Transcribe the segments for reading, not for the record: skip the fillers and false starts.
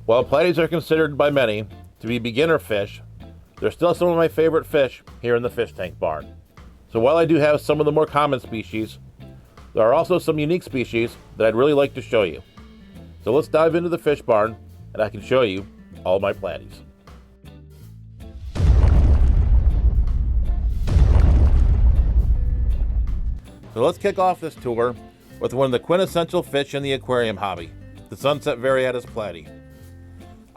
While platies are considered by many to be beginner fish, they're still some of my favorite fish here in the fish tank barn. So while I do have some of the more common species, there are also some unique species that I'd really like to show you. So let's dive into the fish barn and I can show you all my platies. So let's kick off this tour with one of the quintessential fish in the aquarium hobby, the sunset Variatus Platy.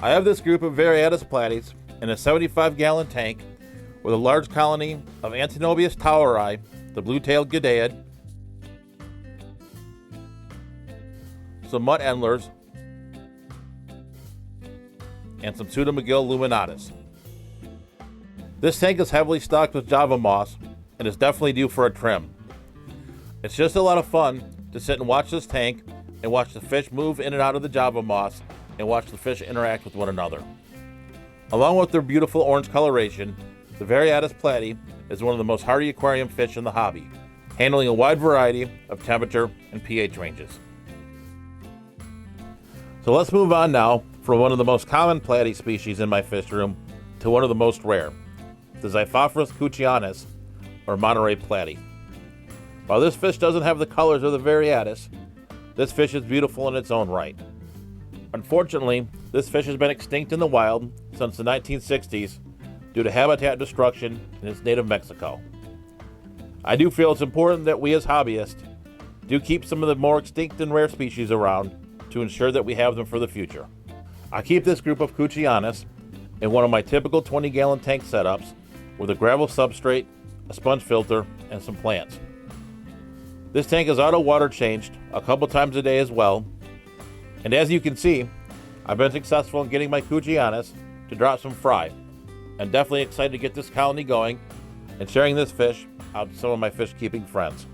I have this group of Variatus Platys in a 75-gallon tank with a large colony of Antinobius toweri, the blue-tailed Gadaeid, some mud endlers, and some Pseudomagil luminatus. This tank is heavily stocked with Java moss and is definitely due for a trim. It's just a lot of fun to sit and watch this tank and watch the fish move in and out of the Java moss and watch the fish interact with one another. Along with their beautiful orange coloration, the Variatus Platy is one of the most hardy aquarium fish in the hobby, handling a wide variety of temperature and pH ranges. So let's move on now from one of the most common platy species in my fish room to one of the most rare, the Xiphophorus Couchianus, or Monterey Platy. While this fish doesn't have the colors of the Variatus, this fish is beautiful in its own right. Unfortunately, this fish has been extinct in the wild since the 1960s due to habitat destruction in its native Mexico. I do feel it's important that we as hobbyists do keep some of the more extinct and rare species around to ensure that we have them for the future. I keep this group of Couchianus in one of my typical 20-gallon tank setups with a gravel substrate, a sponge filter, and some plants. This tank is auto water changed a couple times a day as well, and as you can see, I've been successful in getting my Couchianus to drop some fry. I'm definitely excited to get this colony going and sharing this fish out to some of my fish keeping friends.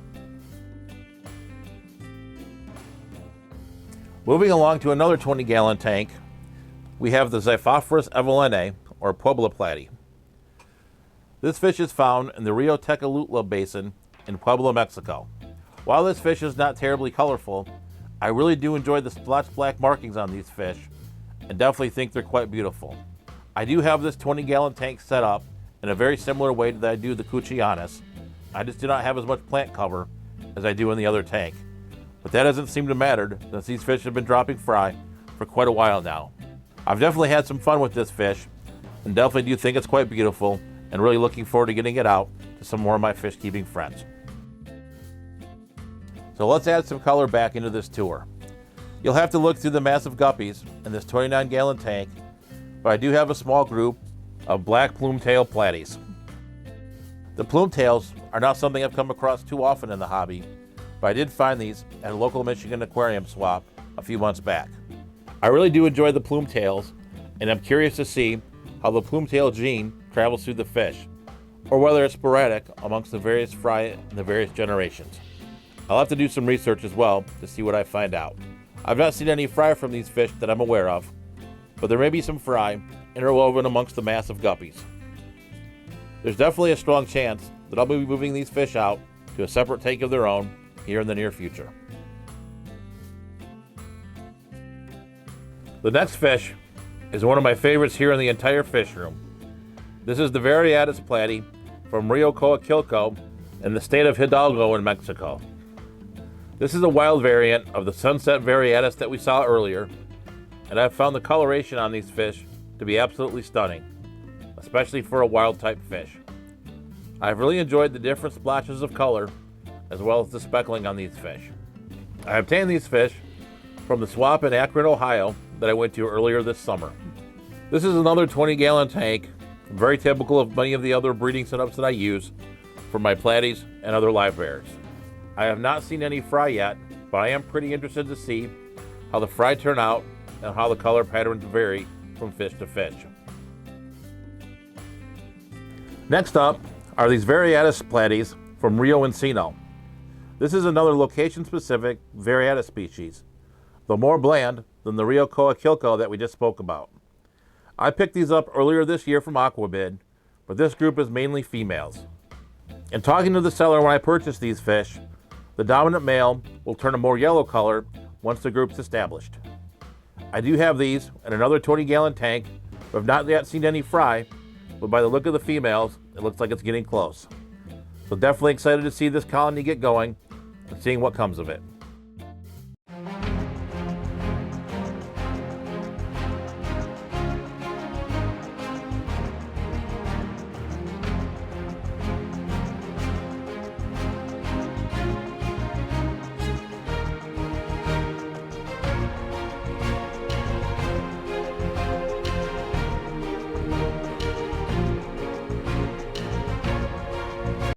Moving along to another 20-gallon tank, we have the Xiphophorus Evelynae, or Puebla Platy. This fish is found in the Rio Coacuilco basin in Puebla, Mexico. While this fish is not terribly colorful, I really do enjoy the splotched black markings on these fish and definitely think they're quite beautiful. I do have this 20-gallon tank set up in a very similar way that I do the Couchianus. I just do not have as much plant cover as I do in the other tank. But that doesn't seem to matter since these fish have been dropping fry for quite a while now. I've definitely had some fun with this fish and definitely do think it's quite beautiful and really looking forward to getting it out to some more of my fish keeping friends. So let's add some color back into this tour. You'll have to look through the massive guppies in this 29-gallon tank, but I do have a small group of black Plumetail platies. The Plumetails are not something I've come across too often in the hobby, but I did find these at a local Michigan aquarium swap a few months back. I really do enjoy the Plumetails, and I'm curious to see how the Plumetail gene travels through the fish, or whether it's sporadic amongst the various fry and the various generations. I'll have to do some research as well to see what I find out. I've not seen any fry from these fish that I'm aware of, but there may be some fry interwoven amongst the mass of guppies. There's definitely a strong chance that I'll be moving these fish out to a separate tank of their own here in the near future. The next fish is one of my favorites here in the entire fish room. This is the Variatus Platy from Rio Coacuilco in the state of Hidalgo in Mexico. This is a wild variant of the sunset Variatus that we saw earlier, and I've found the coloration on these fish to be absolutely stunning, especially for a wild type fish. I've really enjoyed the different splotches of color as well as the speckling on these fish. I obtained these fish from the swap in Akron, Ohio that I went to earlier this summer. This is another 20-gallon tank, very typical of many of the other breeding setups that I use for my platies and other live bearers. I have not seen any fry yet, but I am pretty interested to see how the fry turn out and how the color patterns vary from fish to fish. Next up are these Variatus Platies from Rio Encino. This is another location-specific Variatus species, though more bland than the Rio Coacuilco that we just spoke about. I picked these up earlier this year from Aquabid, but this group is mainly females. In talking to the seller when I purchased these fish, the dominant male will turn a more yellow color once the group's established. I do have these in another 20-gallon tank, but I've not yet seen any fry, but by the look of the females, it looks like it's getting close. So definitely excited to see this colony get going and seeing what comes of it.